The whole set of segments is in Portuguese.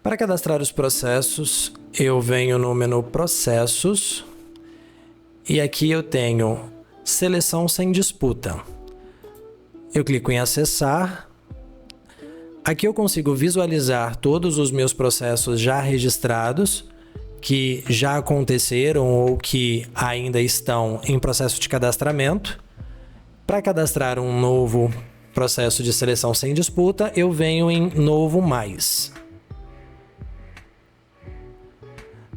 Para cadastrar os processos, eu venho no menu Processos e aqui eu tenho Seleção sem disputa. Eu clico em Acessar. Aqui eu consigo visualizar todos os meus processos já registrados, que já aconteceram ou que ainda estão em processo de cadastramento. Para cadastrar um novo processo de seleção sem disputa, eu venho em Novo Mais.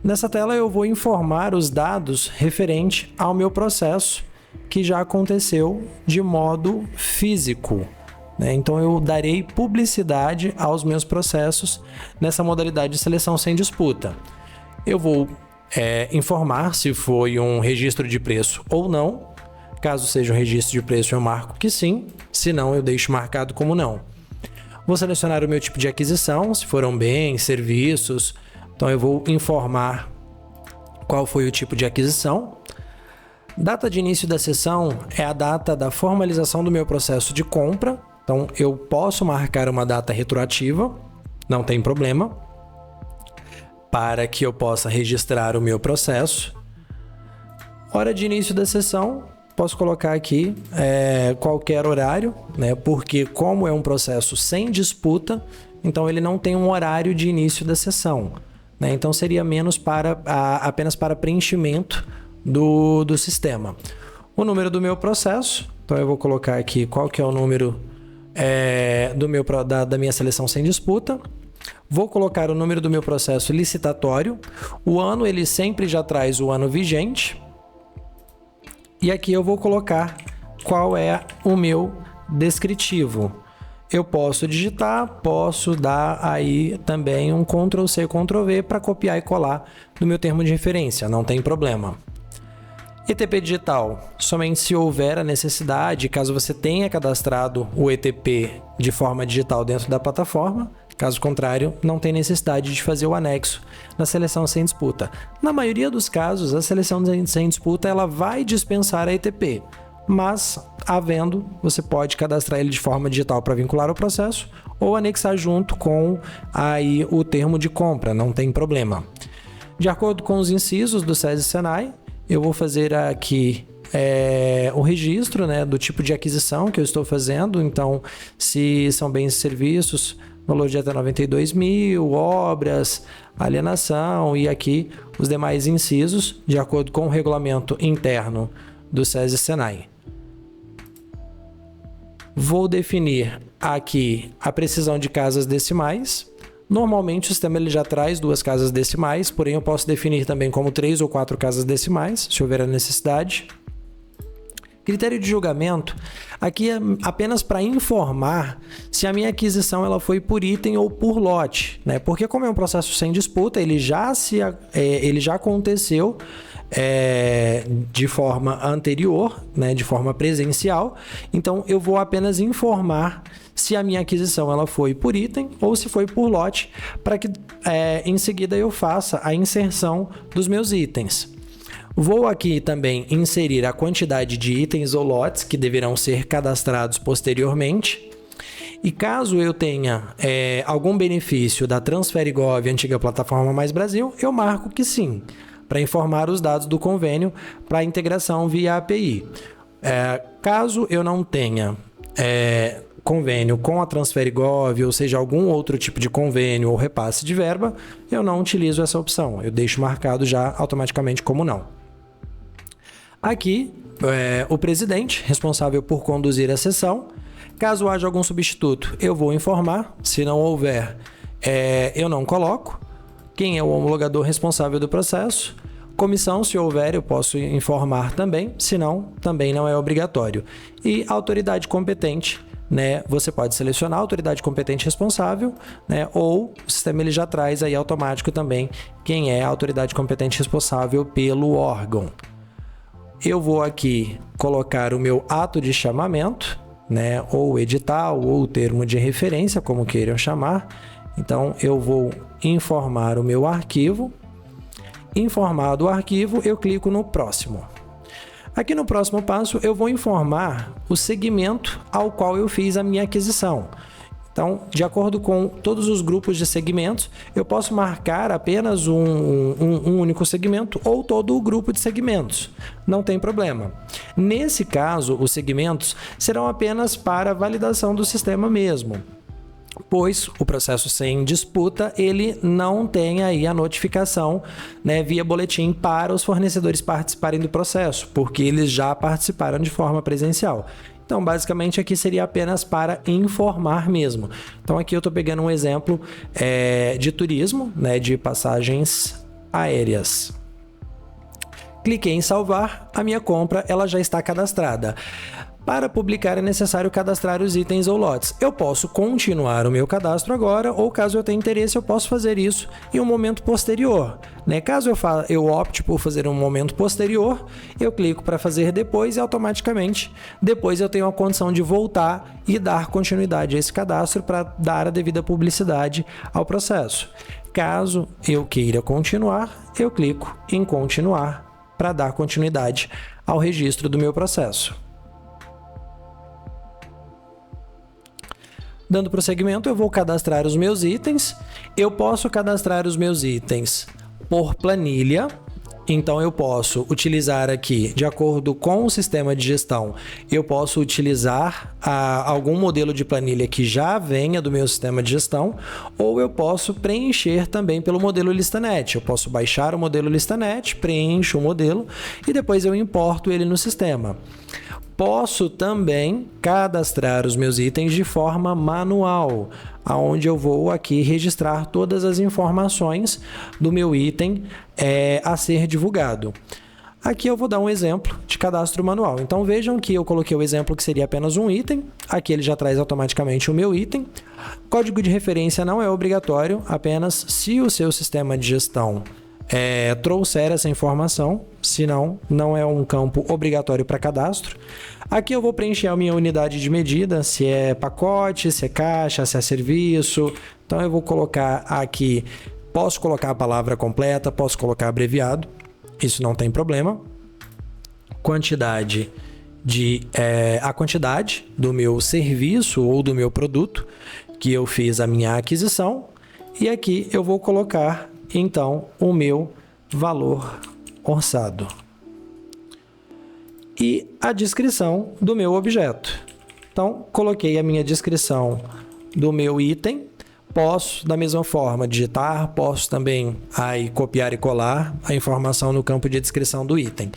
Nessa tela eu vou informar os dados referente ao meu processo que já aconteceu de modo físico. Então eu darei publicidade aos meus processos nessa modalidade de seleção sem disputa. Eu vou informar se foi um registro de preço ou não. Caso seja um registro de preço, eu marco que sim. Se não, eu deixo marcado como não. Vou selecionar o meu tipo de aquisição, se foram bens, serviços. Então eu vou informar qual foi o tipo de aquisição. Data de início da sessão é a data da formalização do meu processo de compra. Então, eu posso marcar uma data retroativa, não tem problema, para que eu possa registrar o meu processo. Hora de início da sessão, posso colocar aqui qualquer horário, porque como é um processo sem disputa, então ele não tem um horário de início da sessão. Então, seria apenas para preenchimento do sistema. O número do meu processo, então eu vou colocar aqui qual que é o número da minha seleção sem disputa. Vou colocar o número do meu processo licitatório. O ano, ele sempre já traz o ano vigente. E aqui eu vou colocar qual é o meu descritivo. Eu posso digitar, posso dar aí também um Ctrl+C, Ctrl+V para copiar e colar no meu termo de referência, não tem problema. ETP digital, somente se houver a necessidade, caso você tenha cadastrado o ETP de forma digital dentro da plataforma, caso contrário, não tem necessidade de fazer o anexo na seleção sem disputa. Na maioria dos casos, a seleção sem disputa ela vai dispensar a ETP, mas havendo, você pode cadastrar ele de forma digital para vincular ao processo ou anexar junto com aí o termo de compra, não tem problema. De acordo com os incisos do SESI Senai, eu vou fazer aqui o registro do tipo de aquisição que eu estou fazendo. Então, se são bens e serviços, valor de até 92 mil, obras, alienação e aqui os demais incisos, de acordo com o regulamento interno do SESI Senai. Vou definir aqui a precisão de casas decimais. Normalmente o sistema ele já traz 2 casas decimais, porém eu posso definir também como 3 ou 4 casas decimais, se houver a necessidade. Critério de julgamento, aqui é apenas para informar se a minha aquisição ela foi por item ou por lote, Porque como é um processo sem disputa, ele já aconteceu de forma anterior, de forma presencial, então eu vou apenas informar se a minha aquisição ela foi por item ou se foi por lote, para que em seguida eu faça a inserção dos meus itens. Vou aqui também inserir a quantidade de itens ou lotes que deverão ser cadastrados posteriormente. E caso eu tenha algum benefício da TransfereGov, antiga plataforma Mais Brasil, eu marco que sim, para informar os dados do convênio para integração via API. Caso eu não tenha convênio com a TransfereGov, ou seja, algum outro tipo de convênio ou repasse de verba, eu não utilizo essa opção. Eu deixo marcado já automaticamente como não. Aqui, o presidente, responsável por conduzir a sessão. Caso haja algum substituto, eu vou informar. Se não houver, eu não coloco. Quem é o homologador responsável do processo? Comissão, se houver, eu posso informar também. Se não, também não é obrigatório. E autoridade competente, você pode selecionar a autoridade competente responsável, ou o sistema ele já traz aí automático também quem é a autoridade competente responsável pelo órgão. Eu vou aqui colocar o meu ato de chamamento, ou edital, ou termo de referência, como queiram chamar. Então, eu vou informar o meu arquivo. Informado o arquivo, eu clico no próximo. Aqui no próximo passo, eu vou informar o segmento ao qual eu fiz a minha aquisição. Então, de acordo com todos os grupos de segmentos, eu posso marcar apenas um único segmento ou todo o grupo de segmentos. Não tem problema. Nesse caso, os segmentos serão apenas para validação do sistema mesmo, pois o processo sem disputa, ele não tem aí a notificação, né, via boletim para os fornecedores participarem do processo, porque eles já participaram de forma presencial. Então, basicamente, aqui seria apenas para informar mesmo. Então, aqui eu estou pegando um exemplo de turismo, né, de passagens aéreas. Cliquei em salvar, a minha compra ela já está cadastrada. Para publicar é necessário cadastrar os itens ou lotes. Eu posso continuar o meu cadastro agora, ou caso eu tenha interesse, eu posso fazer isso em um momento posterior, né? Caso eu opte por fazer um momento posterior, eu clico para fazer depois e automaticamente depois eu tenho a condição de voltar e dar continuidade a esse cadastro para dar a devida publicidade ao processo. Caso eu queira continuar, eu clico em continuar para dar continuidade ao registro do meu processo. Dando prosseguimento, eu vou cadastrar os meus itens. Eu posso cadastrar os meus itens por planilha. Então, eu posso utilizar aqui, de acordo com o sistema de gestão, eu posso utilizar algum modelo de planilha que já venha do meu sistema de gestão, ou eu posso preencher também pelo modelo ListaNet. Eu posso baixar o modelo ListaNet, preencho o modelo e depois eu importo ele no sistema. Posso também cadastrar os meus itens de forma manual, onde eu vou aqui registrar todas as informações do meu item a ser divulgado. Aqui eu vou dar um exemplo de cadastro manual. Então vejam que eu coloquei o exemplo que seria apenas um item. Aqui ele já traz automaticamente o meu item. Código de referência não é obrigatório, apenas se o seu sistema de gestão trouxer essa informação, senão não é um campo obrigatório para cadastro. Aqui eu vou preencher a minha unidade de medida, se é pacote, se é caixa, se é serviço. Então eu vou colocar aqui, posso colocar a palavra completa, posso colocar abreviado, isso não tem problema. Quantidade a quantidade do meu serviço ou do meu produto que eu fiz a minha aquisição. E aqui eu vou colocar então o meu valor orçado e a descrição do meu objeto. Então, coloquei a minha descrição do meu item. Posso, da mesma forma, digitar, posso também aí copiar e colar a informação no campo de descrição do item.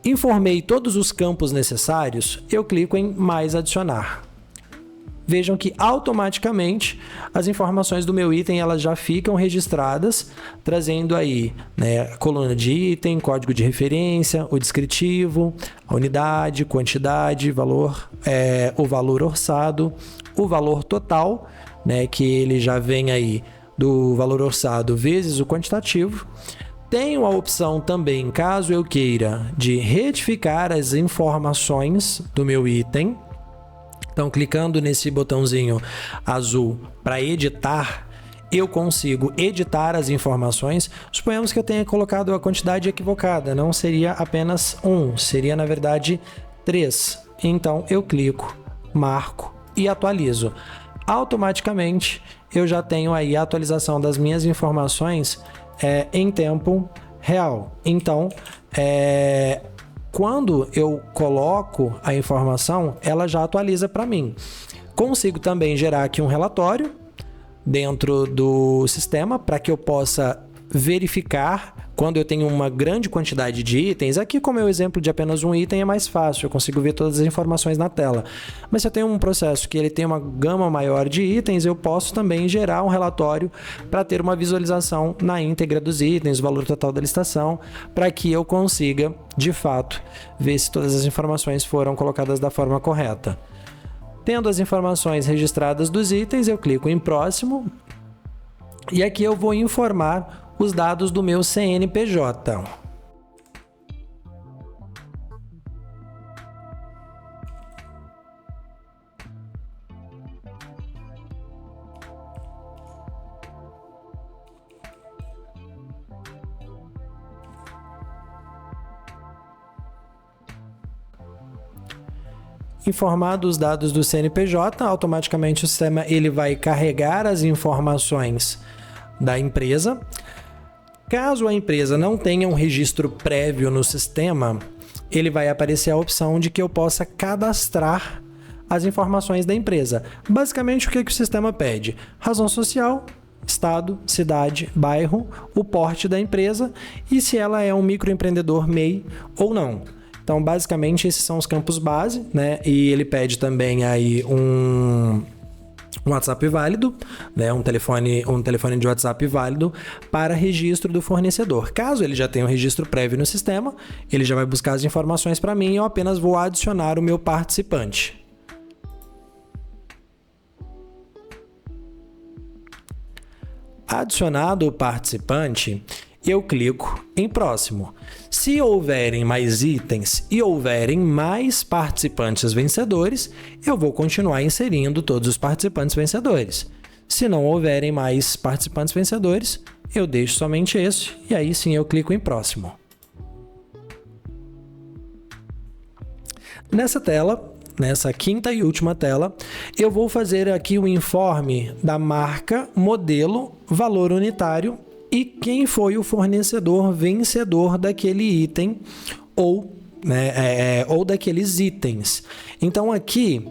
Informei todos os campos necessários, eu clico em mais adicionar. Vejam que automaticamente as informações do meu item elas já ficam registradas, trazendo aí, né, a coluna de item, código de referência, o descritivo, a unidade, quantidade, valor, o valor orçado, o valor total, né, que ele já vem aí do valor orçado vezes o quantitativo. Tenho a opção também, caso eu queira, de retificar as informações do meu item. Então, clicando nesse botãozinho azul para editar, eu consigo editar as informações. Suponhamos que eu tenha colocado a quantidade equivocada, não seria apenas 1, seria na verdade 3. Então, eu clico, marco e atualizo. Automaticamente, eu já tenho aí a atualização das minhas informações em tempo real. Então, quando eu coloco a informação, ela já atualiza para mim. Consigo também gerar aqui um relatório dentro do sistema para que eu possa verificar quando eu tenho uma grande quantidade de itens. Aqui, como é o exemplo de apenas um item, é mais fácil, eu consigo ver todas as informações na tela. Mas se eu tenho um processo que ele tem uma gama maior de itens, eu posso também gerar um relatório para ter uma visualização na íntegra dos itens, o valor total da licitação, para que eu consiga, de fato, ver se todas as informações foram colocadas da forma correta. Tendo as informações registradas dos itens, eu clico em próximo e aqui eu vou informar os dados do meu CNPJ. Informado os dados do CNPJ, automaticamente o sistema ele vai carregar as informações da empresa. Caso a empresa não tenha um registro prévio no sistema, ele vai aparecer a opção de que eu possa cadastrar as informações da empresa. Basicamente, o que o sistema pede? Razão social, estado, cidade, bairro, o porte da empresa e se ela é um microempreendedor MEI ou não. Então, basicamente, esses são os campos base, né? E ele pede também aí um WhatsApp válido, né? Um telefone de WhatsApp válido para registro do fornecedor. Caso ele já tenha um registro prévio no sistema, ele já vai buscar as informações para mim e eu apenas vou adicionar o meu participante. Adicionado o participante, eu clico em próximo. Se houverem mais itens e houverem mais participantes vencedores, eu vou continuar inserindo todos os participantes vencedores. Se não houverem mais participantes vencedores, eu deixo somente esse e aí sim eu clico em próximo. Nessa tela, nessa quinta e última tela, eu vou fazer aqui o informe da marca, modelo, valor unitário e quem foi o fornecedor vencedor daquele item ou daqueles itens. Então aqui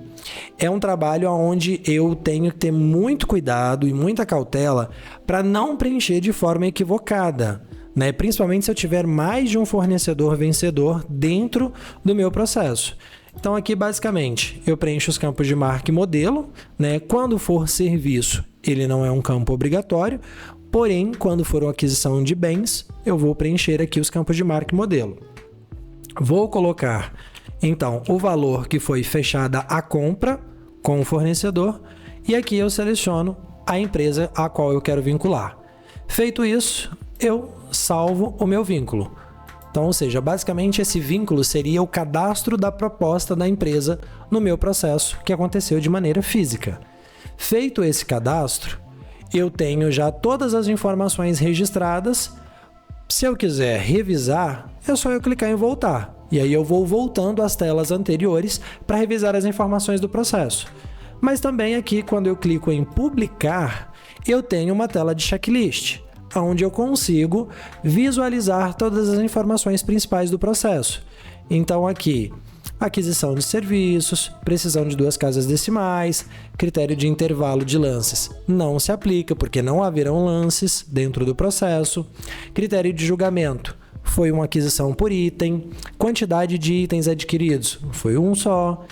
é um trabalho onde eu tenho que ter muito cuidado e muita cautela para não preencher de forma equivocada, né? Principalmente se eu tiver mais de um fornecedor vencedor dentro do meu processo. Então aqui basicamente eu preencho os campos de marca e modelo, né? Quando for serviço, ele não é um campo obrigatório, porém quando for uma aquisição de bens, eu vou preencher aqui os campos de marca e modelo. Vou colocar então o valor que foi fechada a compra com o fornecedor e aqui eu seleciono a empresa a qual eu quero vincular. Feito isso, eu salvo o meu vínculo. Então, ou seja, basicamente esse vínculo seria o cadastro da proposta da empresa no meu processo que aconteceu de maneira física. Feito esse cadastro, eu tenho já todas as informações registradas. Se eu quiser revisar, é só eu clicar em voltar. E aí eu vou voltando às telas anteriores para revisar as informações do processo. Mas também aqui, quando eu clico em publicar, eu tenho uma tela de checklist, onde eu consigo visualizar todas as informações principais do processo. Então aqui, aquisição de serviços, precisão de 2 casas decimais, critério de intervalo de lances não se aplica, porque não haverão lances dentro do processo, critério de julgamento foi uma aquisição por item, quantidade de itens adquiridos foi um só,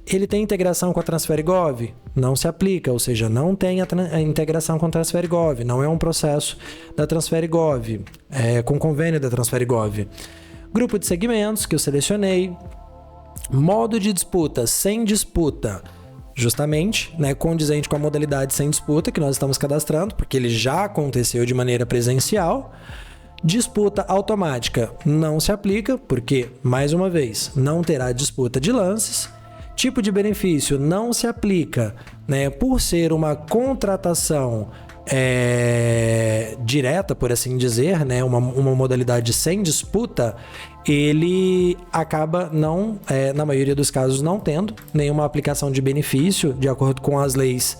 ele tem integração com a TransfereGov? Não se aplica, ou seja, não tem a integração com a TransfereGov, não é um processo da TransfereGov, com convênio da TransfereGov. Grupo de segmentos que eu selecionei, modo de disputa, sem disputa, justamente, né, condizente com a modalidade sem disputa que nós estamos cadastrando, porque ele já aconteceu de maneira presencial. Disputa automática não se aplica, porque, mais uma vez, não terá disputa de lances. Tipo de benefício não se aplica, né, por ser uma contratação direta, por assim dizer, né, uma modalidade sem disputa, ele acaba não, na maioria dos casos, não tendo nenhuma aplicação de benefício, de acordo com as leis,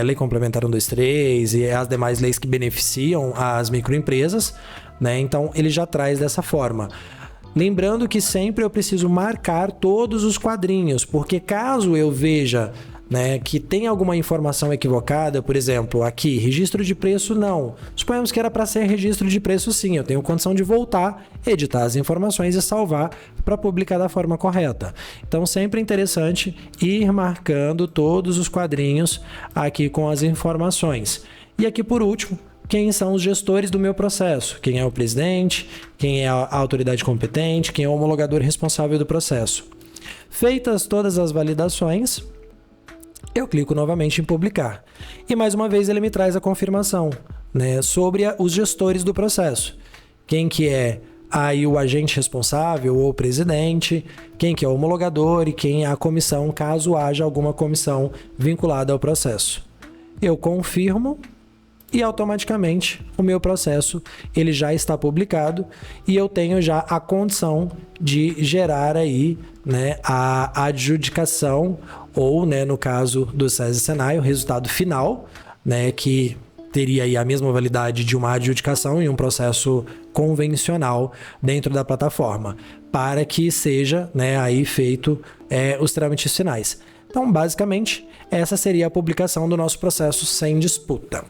Lei Complementar 123 e as demais leis que beneficiam as microempresas, né? Então, ele já traz dessa forma. Lembrando que sempre eu preciso marcar todos os quadrinhos, porque caso eu veja, né, que tem alguma informação equivocada, por exemplo, aqui, registro de preço não. Suponhamos que era para ser registro de preço sim, eu tenho condição de voltar, editar as informações e salvar para publicar da forma correta. Então, sempre é interessante ir marcando todos os quadrinhos aqui com as informações. E aqui, por último, quem são os gestores do meu processo, quem é o presidente, quem é a autoridade competente, quem é o homologador responsável do processo. Feitas todas as validações, eu clico novamente em publicar. E mais uma vez ele me traz a confirmação, né, sobre os gestores do processo. Quem que é aí o agente responsável ou o presidente, quem que é o homologador e quem é a comissão, caso haja alguma comissão vinculada ao processo. Eu confirmo. e automaticamente o meu processo ele já está publicado e eu tenho já a condição de gerar aí, né, a adjudicação ou, né, no caso do SESI e Senai, o resultado final, né, que teria aí a mesma validade de uma adjudicação em um processo convencional dentro da plataforma, para que seja, né, aí feito os trâmites finais. Então, basicamente, essa seria a publicação do nosso processo sem disputa.